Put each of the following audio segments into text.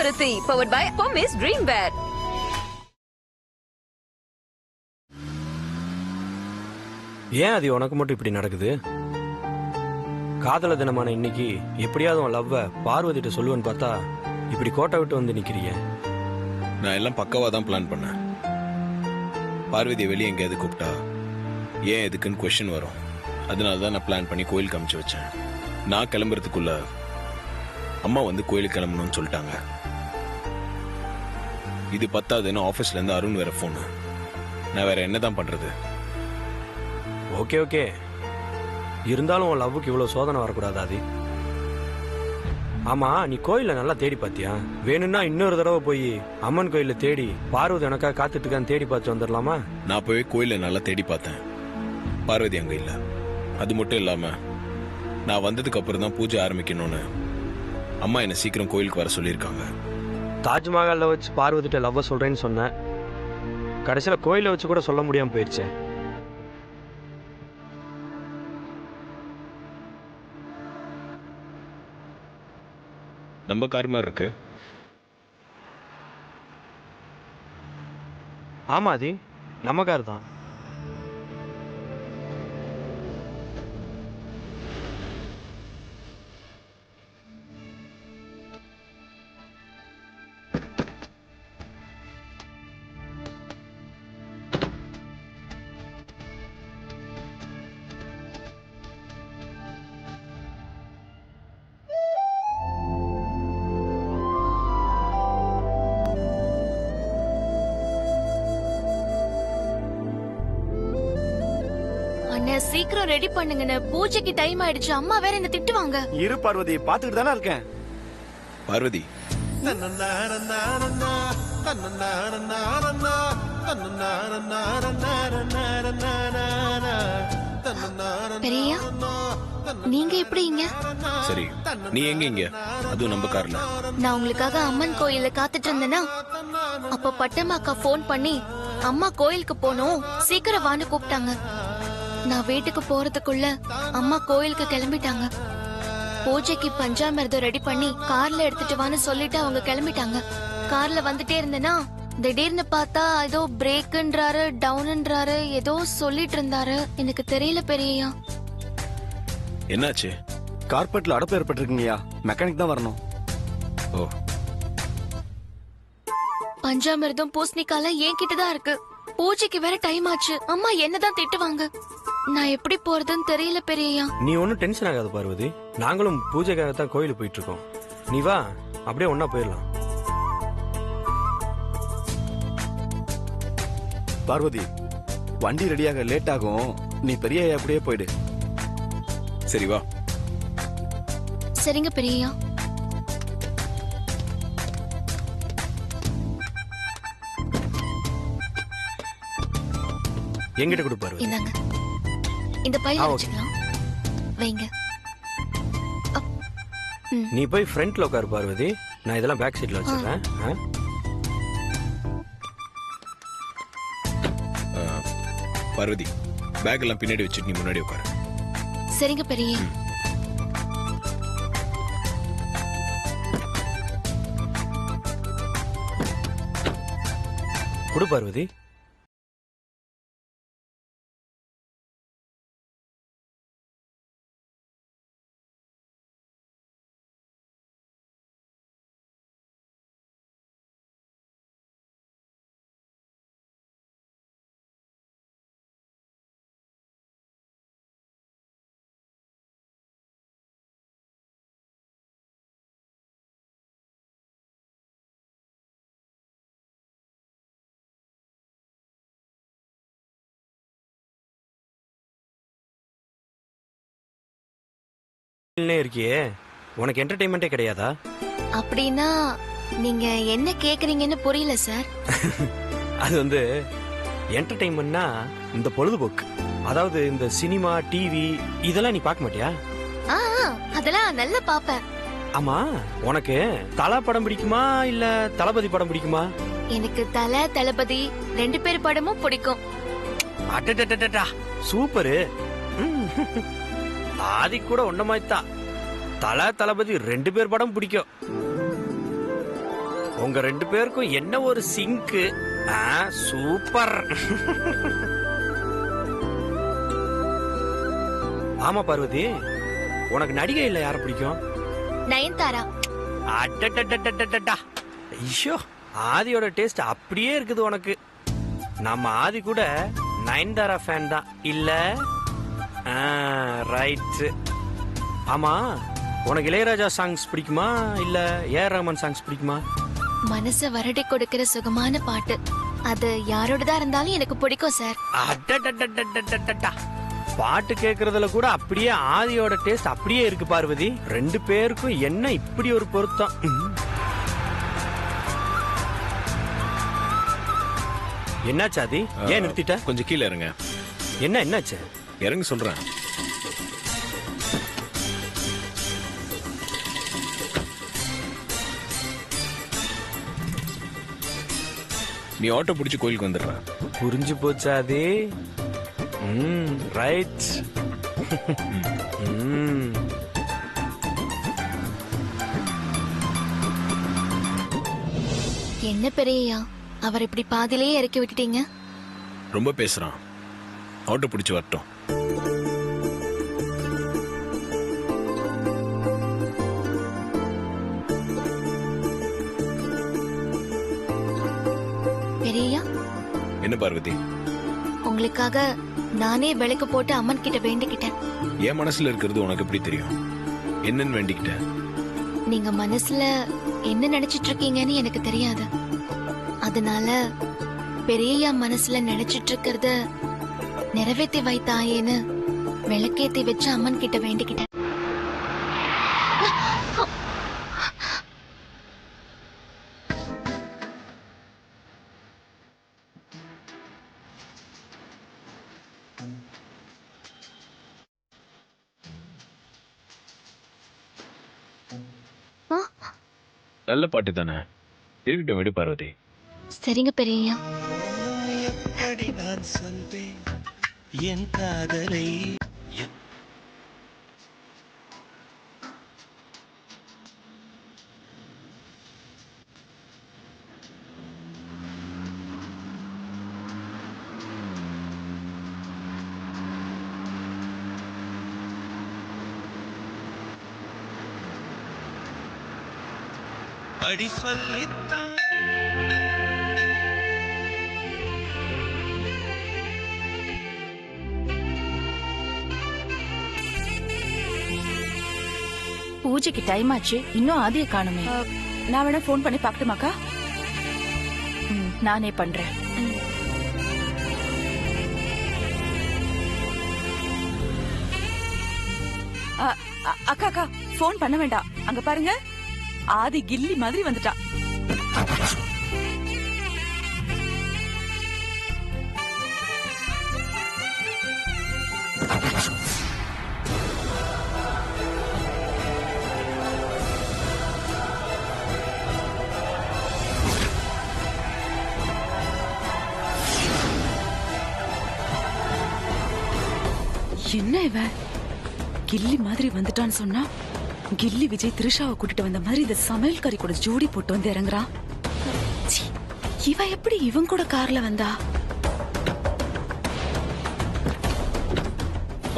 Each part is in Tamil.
பருத்தி powered by Pommes Dream Wear. ஏன் அது உனக்கு மட்டும் இப்படி நடக்குது? காதல தினமான இன்னைக்கு எப்படியாவது உன் லவ்வ பார்வதிட்ட சொல்லுவேன்னு பார்த்தா இப்படி கோட்டை விட்டு வந்து நிக்கிறிய. நான் எல்லாம் பக்காவா தான் பிளான் பண்ணேன். பார்வதியை வெளியே எங்கேயாவது கூப்பிட்டா ஏன் எதுக்குன்னு கொஸ்டின் வரும். அதனால தான் நான் பிளான் பண்ணி கோயிலுக்கு அனுப்பிச்சு வச்சேன். நான் கிளம்புறதுக்குள்ள அம்மா வந்து கோயிலுக்கு கிளம்பணும்னு சொல்லிட்டாங்க. இது பத்தாதுன்னு ஆஃபீஸ்ல இருந்து அருண் வேற ஃபோனு. நான் வேற என்னதான் பண்றது? ஓகே ஓகே, இருந்தாலும் உன் லவ்வுக்கு இவ்வளவு சோதனை வரக்கூடாது. அது ஆமா, நீ கோயில நல்லா தேடி பாத்தியா? வேணும்னா இன்னொரு தடவை போய் அம்மன் கோயில தேடி பார்வதி எனக்காக காத்துட்டு இருக்கான்னு தேடி பார்த்து வந்துடலாமா? நான் போய் கோயில நல்லா தேடி பார்த்தேன். பார்வதி அங்க இல்ல. அது மட்டும் இல்லாம நான் வந்ததுக்கு அப்புறம் தான் பூஜை ஆரம்பிக்கணும்னு அம்மா என்ன சீக்கிரம் கோயிலுக்கு வர சொல்லியிருக்காங்க. தாஜ்மஹால்ல வச்சு பார்வதிட்ட லவ்வ சொல்றேன்னு சொன்னேன். கடைசியில கோயில வச்சு கூட சொல்ல முடியாம போயிடுச்சே. நம்ம கார் மாதிரி இருக்கு. ஆமா, அது நம்ம கார் தான். சீக்கிரம் ரெடி பண்ணுங்க, பூஜைக்கு டைம் ஆயிடுச்சு. அம்மா வேற என்ன திட்டுவாங்க. இரு பார்வதி, பாத்துக்கிட்டு தானே இருக்கேன். பார்வதி, பெரியா, நீங்க எப்படி இங்க? சரி நீ எங்க இங்க? அதுவும் நம்ம கார்ல. நான் உங்களுக்காக அம்மன் கோயில காத்துட்டு இருந்தேனா, அப்ப பட்டம்மாக்கா போன் பண்ணி அம்மா கோயிலுக்கு போனோம் சீக்கிரம் வான்னு கூப்பிட்டாங்க. நான் வீட்டுக்கு போறதுக்குள்ள அம்மா கோயிலுக்கு கிளம்பிட்டாங்க. பூஜைக்கு பஞ்சாமிர்தம் ரெடி பண்ணி கார்ல எடுத்துட்டு வான்னு சொல்லிட்டு அவங்க கிளம்பிட்டாங்க. கார்ல வந்துட்டே இருந்தேனா திடீர்னு பார்த்தா ஏதோ பிரேக்ன்றாரு, டவுன்ன்றாரு, ஏதோ சொல்லிட்டு இருந்தாரு. எனக்கு தெரியல பெரியயா. என்னாச்சு? கார்பெட்ல அடப்பு ஏற்பட்டிருக்குங்கய்யா, மெக்கானிக் தான் வரணும். ஓ, பஞ்சாமிர்தம் பூசணிக்கால என்கிட்டதான் இருக்கு. பூஜைக்கு வேற டைம் ஆச்சு. அம்மா என்னதான் திட்டுவாங்க. நான் எப்படி போறதுன்னு தெரியல பெரியயா. நீ ஒன்னும் டென்ஷன் ஆகாது பார்வதி. நாங்களும் பூஜைக்காகத்தான் கோயிலுக்கு போயிட்டு இருக்கோம். நீ வா, அப்படியே ஒன்னா போயிடலாம். பார்வதி, வண்டி ரெடியாக லேட் ஆகும். நீ பெரிய அப்படியே போயிடு. சரி வா. சரிங்க பெரியயா. எங்கிட்ட கொடு பார்வதி. இந்தாங்க, இந்த பையில வச்சுக்கலாம். வைங்க. நீ போய் ஃப்ரண்ட்ல உட்காரு பார்வதி, நான் இதெல்லாம் பேக் சீட்ல வச்சிடுறேன். பார்வதி, பேக் எல்லாம் பின்னாடி வச்சுட்டு நீ முன்னாடி உட்காரு. சரிங்க பெரிய. கொடு பார்வதி. இருக்கியே, உனக்கு என்டர்டைன்மெண்டே கிடையாதா? அப்படின்னா நீங்க என்ன கேக்குறீங்கன்னு புரியல சார். அது வந்து என்டர்டைன்மெண்ட்னா இந்த பொழுதுபோக்கு. அதாவது இந்த சினிமா, டிவி இதெல்லாம் நீ பார்க்க மாட்டியா? அதெல்லாம் நல்லா பாப்பேன். ஆமா, உனக்கு தல படம் பிடிக்குமா இல்ல தளபதி படம் பிடிக்குமா? எனக்கு தளபதி ரெண்டு பேர் படமும் பிடிக்கும். அடடடடடா, சூப்பரு. ஆதி கூட ஒன்ன மாதிரி தான். தளபதி ரெண்டு பேர் படம் பிடிக்கும். உங்க 2 பேருக்கும் என்ன ஒரு சிங்க்கு. சூப்பர். ஆமா பார்வதி, உனக்கு நடிகை இல்ல யார பிடிக்கும்? நயன்தாரா. அடடடடடடடா. ஐயோ, ஆதியோட டேஸ்ட் அப்படியே இருக்குது உனக்கு. நம்ம ஆதி கூட நயன்தாரா ஃபேன் தான் இல்ல? ரைட். ஆமா, உனக்கு இளையராஜா சாங்ஸ் பிடிக்குமா இல்ல ஏஆர் ரஹ்மான் சாங்ஸ் பிடிக்குமா? மனச வருடி கொடுக்கிற சுகமான பாட்டு அது யாரோடதா இருந்தாலும் எனக்கு பிடிக்கும் சார். அடடடடடடடடா. பாட்டு கேக்குறதுல கூட அப்படியே ஆதியோட டேஸ்ட் அப்படியே இருக்கு பார்வதி. 2 பேருக்கும் என்ன இப்படி ஒரு பொருத்தம். என்னாச்சு ஆதி? ஏன் நிறுத்திட்ட? கொஞ்சம் கீழே இறங்க. என்னாச்சு? இறங்க சொல்றேன். நீ ஆட்டோ பிடிச்சி கோயிலுக்கு வந்துடுற. புரிஞ்சு போச்சா ஆதி? ரைட். என்ன பெரியயா, அவர் இப்படி பாதியிலேயே இறக்கி விட்டுட்டீங்க? ரொம்ப பேசுறான். ஆட்டோ பிடிச்சி வரட்டும். பெரியயா, என்ன பார்வதி? உங்களுக்காக நானே விளக்கு போட்டு அம்மன் கிட்ட வேண்டிக்கிட்டேன். என் மனசுல இருக்கிறது உனக்கு எப்படி தெரியும்? என்னன்னு வேண்டிக்கிட்ட? நீங்க மனசுல என்ன நினைச்சிட்டு இருக்கீங்கன்னு எனக்கு தெரியாது. அதனால பெரியயா மனசுல நினைச்சிட்டு இருக்கிறத நிறைவேற்றி வைத்தாயேன்னு விளக்கேத்தி வச்சு அம்மன் கிட்ட வேண்டிக்கிட்டேன். நல்ல பாட்டு தானே, இருக்கட்டும் விடு பார்வதி. சரிங்க பெரியயா. எப்படி நான் சொல்வேன் என் காதலை? அடி சொல்லித்தான் பூஜைக்கு டைம் ஆச்சு, இன்னும் ஆதியை காணுமே. நான் வேணா ஃபோன் பண்ணி பார்க்கட்டுமாக்கா? நானே பண்றேன். அக்கா அக்கா, ஃபோன் பண்ண வேண்டாம். அங்க பாருங்க, ஆதி கில்லி மாதிரி வந்துட்டா. என்ன இவன் கில்லி மாதிரி வந்துட்டான்னு சொன்னா, கில்லி விஜய் திரிஷாவை கூட்டிட்டு வந்த மாதிரி இந்த சமையல்காரி கூட ஜோடி போட்டு வந்து இறங்குறான். இவ எப்படி இவன் கூட கார்ல வந்தா?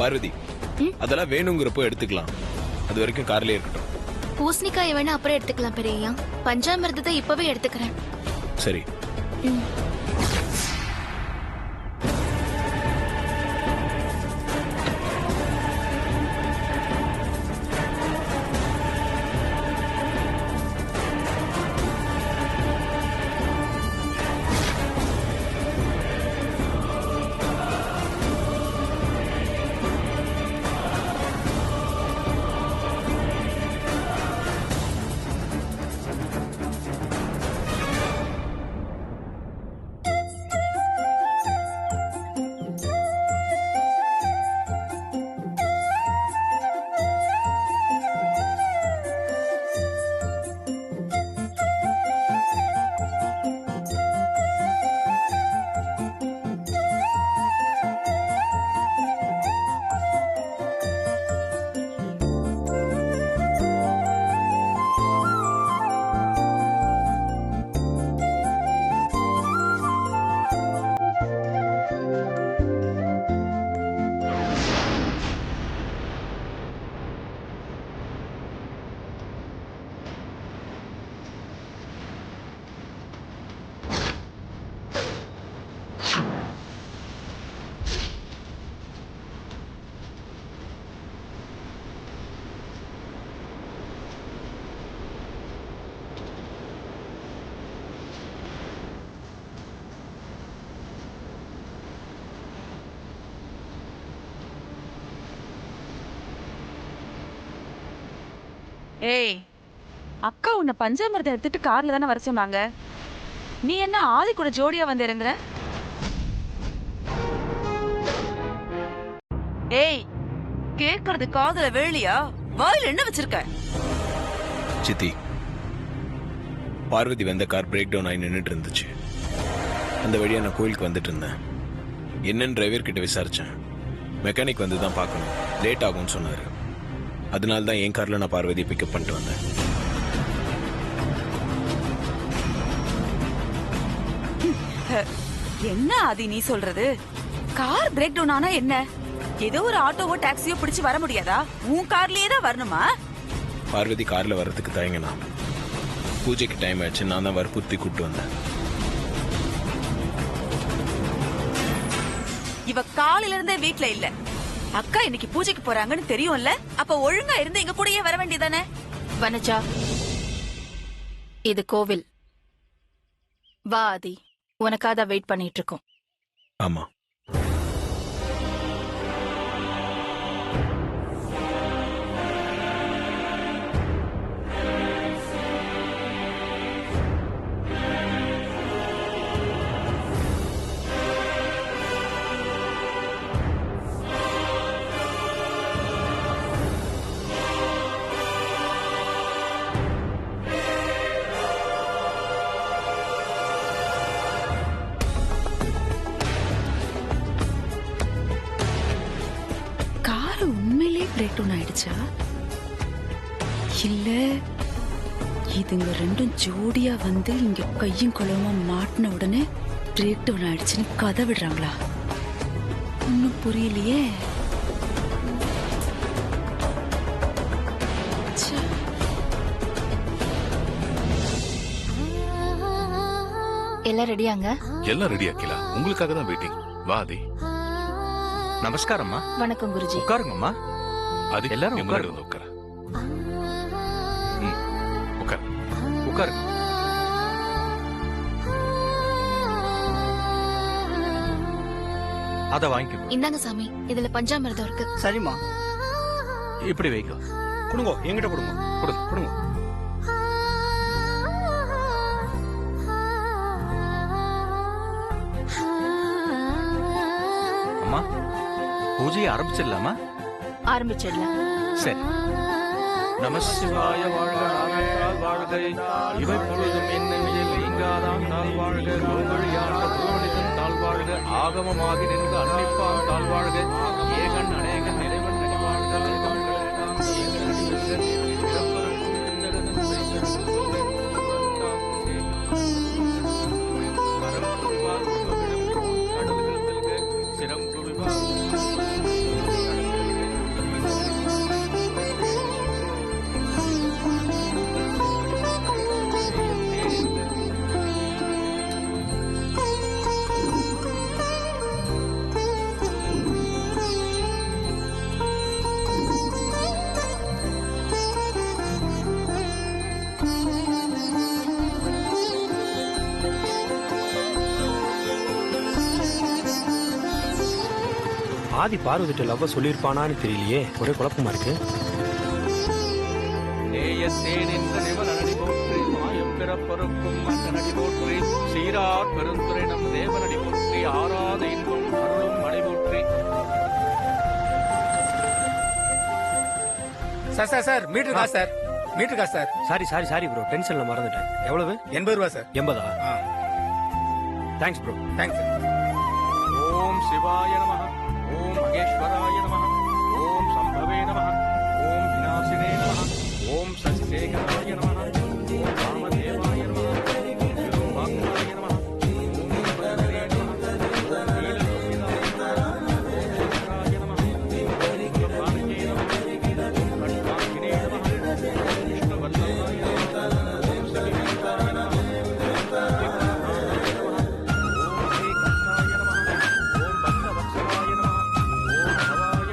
பார்வதி, அதெல்லாம் வேணுங்கிறப்போ எடுத்துக்கலாம். அது வரைக்கும் கார்லயே இருக்கட்டும். பூசணிக்காய் வேணா அப்புறம் எடுத்துக்கலாம் பெரியயா. பஞ்சாமிர்தத்தை இப்பவே எடுத்துக்கிறேன். சரி. ஏய், அக்கா உன்னை பஞ்சாமிரதம் எடுத்துட்டு கார்ல தானே வர சொன்னாங்க. நீ என்ன ஆதி கூட ஜோடியா வந்து இறங்குற? ஏய், கேக்குறது காதுல வேலியா? வாயில என்ன வச்சிருக்க? சித்தி, பார்வதி வந்த கார் பிரேக் டவுன் ஆகி நின்றுட்டு இருந்துச்சு. அந்த வழியா நான் கோயிலுக்கு வந்துட்டு இருந்தேன். என்னன்னு டிரைவர் கிட்ட விசாரிச்சேன். மெக்கானிக் வந்து தான் பார்க்கணும், லேட் ஆகும்னு சொன்னாரு. அதனால தான் என் கார்ல நான் பார்வதியை பிக்கப் பண்ணிட்டு வந்தேன். என்ன ஆதி நீ சொல்றது? கார் பிரேக் டவுன் ஆனா என்ன? ஏதோ ஒரு ஆட்டோவோ டாக்ஸியோ பிடிச்சு வர முடியாதா? உன் கார்லயே தான் வரணுமா? பார்வதி கார்ல வர்றதுக்கு தயங்கினா. பூஜைக்கு டைம் ஆயிடுச்சு, நான் தான் வற்புறுத்தி கூப்பிட்டு வந்தேன். இவ காலையில இருந்தே வீட்ல இல்ல. அக்கா இன்னைக்கு பூஜைக்கு போறாங்கன்னு தெரியும்ல? அப்ப ஒழுங்கா இருந்து எங்க கூடயே வர வேண்டியதானே? வனஜா, இது கோவில். வா ஆதி, உனக்காக தான் வெயிட் பண்ணிட்டு இருக்கோம். ஆமா, பிரேக் டவுன் ஆயிடுச்சா? இல்ல இதுங்க ரெண்டும் ஜோடியா வந்து இங்க கையும் குளமா மாட்டின உடனே பிரேக் டவுன் ஆயிடுச்சுன்னு கதை விடுறாங்களா? ஒன்னும் புரியலையே. எல்லாம் ரெடியாங்க? எல்லாம் ரெடி ஆக்கிலா, உங்களுக்காக தான் வெயிட்டிங். வா ஆதி. நமஸ்காரம்மா. வணக்கம் குருஜி. உட்காருங்கம்மா. அது எல்லாரும் முன்னாடி உட்காரு. வந்து உட்கார. உட்கார். உட்காரு. அத வாங்கிக்கோ. இந்தாங்க சாமி, இதுல பஞ்சாமிர்தம் இருக்கு. சரிம்மா. இப்படி வைக்கோ. கொடுங்க, என்கிட்ட கொடுங்க. கொடுங்க, கொடுங்க. அம்மா, பூஜையை ஆரம்பிச்சிடலாமா? ஆரம்பிச்சிடலாம். சரி. நமசிவாய வாழ்க, நாமேயால் வாழ்க, இவை பொழுதும் என்னையில் நீங்காதான் தாழ் வாழ்க, கோவழியாண்ட கோவணிதன் தாழ் வாழ்க, ஆகமமாகி நின்று அன்னிப்பான் தாழ் வாழ்க, ஏகன் அநேகன் நிறைவன் நடிவாழ்க, சிரம் குவிவார். ஆதி பார்வதிட்ட லவ்வ சொல்லியிருப்பானான்னு தெரியலையே, ஒரே குழப்பமா இருக்கு. சீரார் பெருந்துரை நம் தேவனடி போற்றி, ஆராத இன்பம் அருளும் மடை போற்றி. சார் சார் சார் மீட்டர் காசு சார், மீட்டர் காசு sir. Sorry sorry sorry bro, டென்ஷன்ல மறந்துட்டேன். எவ்வளவு? 80 ரூபா sir. 80? Thanks bro. Thanks sir. Om சிவாய நமः, ஓம் மகேஸ்வராய நமः, ஓம் சம்பவே நமः, ஓம் விநாசினே நமः, ஓம் சசிசேகராய நமः, ஓம் ராமதேவாய நமः, ஓம் விரும்பாக்ஷாய நமः, ஓம் பத்ரே நமः, ஓம் நீலகோபிதாய நமः, ஓம் சங்கராய நமः, ஓம் குலபாலகே நமः, ஓம் கட்காங்கினே நமः, ஓம் விஷ்ணுவல்லபாய நமः, ஓம் சவிவேகாய நமः, ஓம் ஸ்ரீ கண்டாய நமः, ஓம் பக்தவத்சலாய நமः, ஓம் பவாய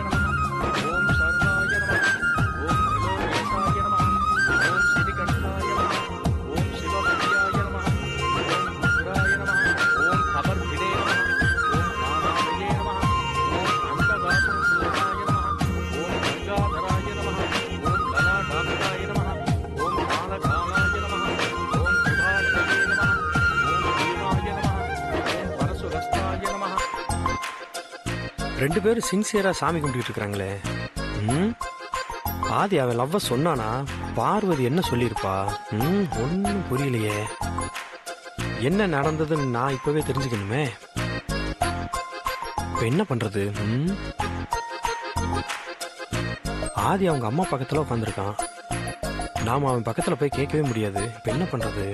2 பேரும் சின்சியரா சாமி கும்பிட்டு இருக்காங்களே. ஆதி அவன் லவ்வ சொன்னானா பார்வதி என்ன சொல்லியிருப்பா? ஒன்னும் புரியலையே. என்ன நடந்ததுன்னு நான் இப்பவே தெரிஞ்சுக்கணுமே. இப்ப என்ன பண்றது? ஆதி அவங்க அம்மா பக்கத்துல உட்காந்துருக்கான். நாம அவன் பக்கத்துல போய் கேட்கவே முடியாது. இப்ப என்ன பண்றது?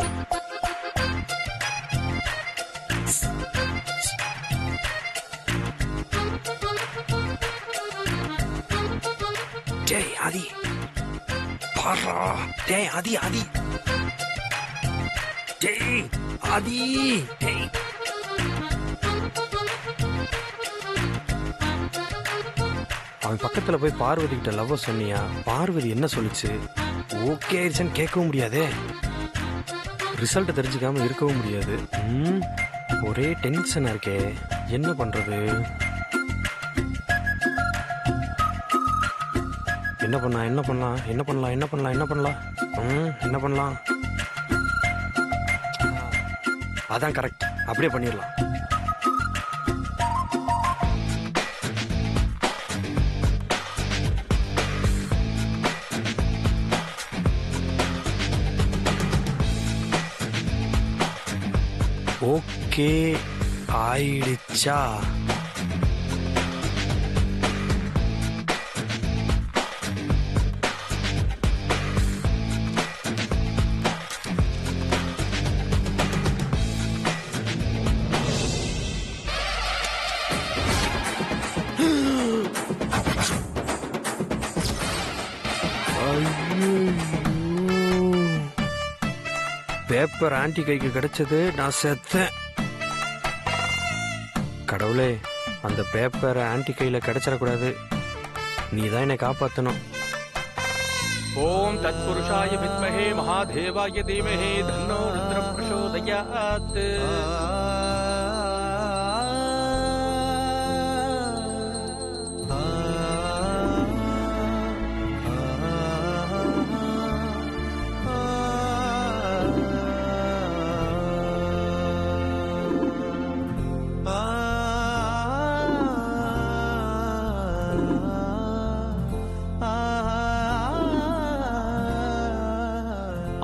டேய் ஆதி பாரா. டேய் ஆதி ஆதி டேய் ஆதி டேய். அவன் பக்கத்துல போய் பார்வதி கிட்ட லவ் சொன்னியா? பார்வதி என்ன சொல்லுச்சு? ஓகே ஆயிடுச்சுன்னு கேட்கவும் முடியாதே. ரிசல்ட் தெரிஞ்சுக்காம இருக்கவும் முடியாது. ஒரே டென்ஷனா இருக்கே. என்ன பண்றது? என்ன பண்ணலாம்? அதான் கரெக்ட். அப்படியே பண்ணிடலாம். ஓகே ஆயிடுச்சா? பேப்பர் ஆன்டி கைக்கு கிடைச்சது. நான் செத்தேன். கடவுளே, அந்த பேப்பர் ஆன்டி கையில கிடைச்சிடக்கூடாது. நீ தான் என்னை காப்பாத்தணும். ஓம் தத்புருஷாய வித்மஹே மகாதேவாய தீமஹி தன்னோ ருத்ரம் பிரசோதயாத்.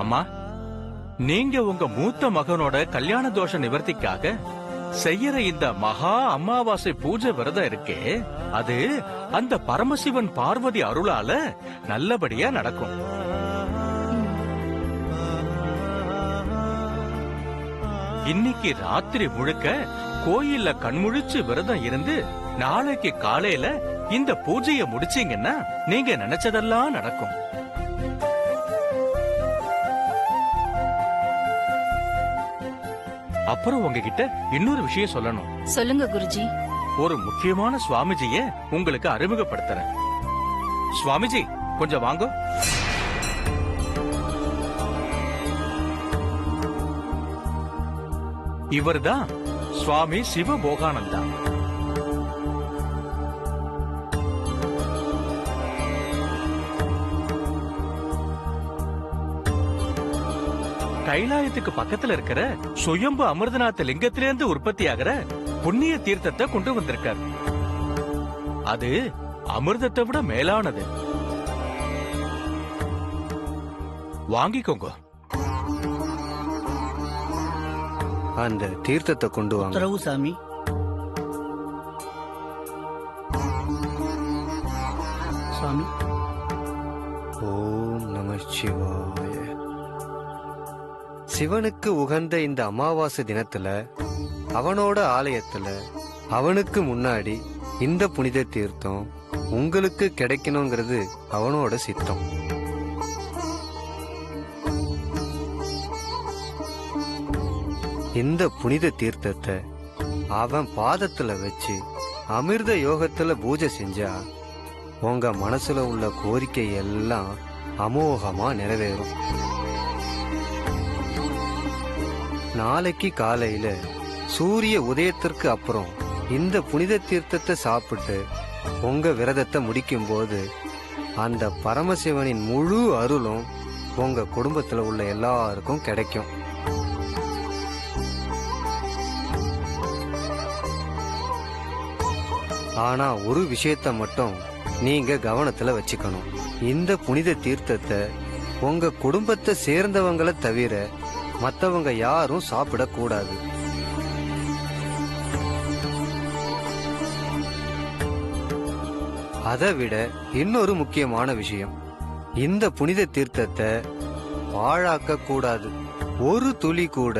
அம்மா, நீங்க உங்க மூத்த மகனோட கல்யாண தோஷ நிவர்த்திக்காக செய்யற இந்த மகா அமாவாசை பூஜை விரதம் இருக்கே, அது அந்த பரமசிவன் பார்வதி அருளால நல்லபடியா நடக்கும். இன்னைக்கு ராத்திரி முழுக்க கோயில்ல கண்முழிச்சு விரதம் இருந்து நாளைக்கு காலையில இந்த பூஜையை முடிச்சீங்கன்னா நீங்க நினைச்சதெல்லாம் நடக்கும். அப்புறம் உங்ககிட்ட இன்னொரு விஷயம் சொல்லணும். சொல்லுங்க குருஜி. ஒரு முக்கியமான சுவாமிஜிய உங்களுக்கு அறிமுகப்படுத்துறேன். சுவாமிஜி, கொஞ்சம் வாங்க. இவர்தான் சுவாமி சிவபோகானந்தா. கைலாயத்துக்கு பக்கத்துல இருக்கிற சுயம்பு அமிர்தநாத லிங்கத்திலிருந்து உற்பத்தி ஆகிற புண்ணிய தீர்த்தத்தை கொண்டு வந்திருக்கார். அது அமிர்தத்தை விட மேலானது. வாங்கிக்கோங்க. அந்த தீர்த்தத்தை கொண்டு வாங்க. உத்தரவு சாமி. சாமி. ஓம் நம சிவாய. சிவனுக்கு உகந்த இந்த அமாவாசை தினத்துல அவனோட ஆலயத்துல அவனுக்கு முன்னாடி இந்த புனித தீர்த்தம் உங்களுக்கு கிடைக்கணுங்கிறது அவனோட சித்தம். இந்த புனித தீர்த்தத்தை அவன் பாதத்துல வச்சு அமிர்த யோகத்துல பூஜை செஞ்சா உங்க மனசுல உள்ள கோரிக்கை எல்லாம் அமோகமா நிறைவேறும். நாளைக்கு காலையில சூரிய உதயத்திற்கு அப்புறம் இந்த புனித தீர்த்தத்தை சாப்பிட்டு உங்க விரதத்தை முடிக்கும் போது அந்த பரமசிவனின் முழு அருளும் உங்க குடும்பத்துல உள்ள எல்லாருக்கும் கிடைக்கும். ஆனா ஒரு விஷயத்த மட்டும் நீங்க கவனத்துல வச்சுக்கணும். இந்த புனித தீர்த்தத்தை உங்க குடும்பத்தை சேர்ந்தவங்களை தவிர மத்தவங்க யாரும் சாப்பிடக்கூடாது. அதை விட இன்னொரு முக்கியமான விஷயம், இந்த புனித தீர்த்தத்தை பாழாக்க கூடாது. ஒரு துளி கூட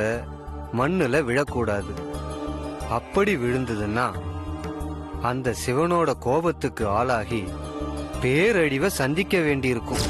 மண்ணுல விழக்கூடாது. அப்படி விழுந்ததுன்னா அந்த சிவனோட கோபத்துக்கு ஆளாகி பேரழிவை சந்திக்க வேண்டியிருக்கும்.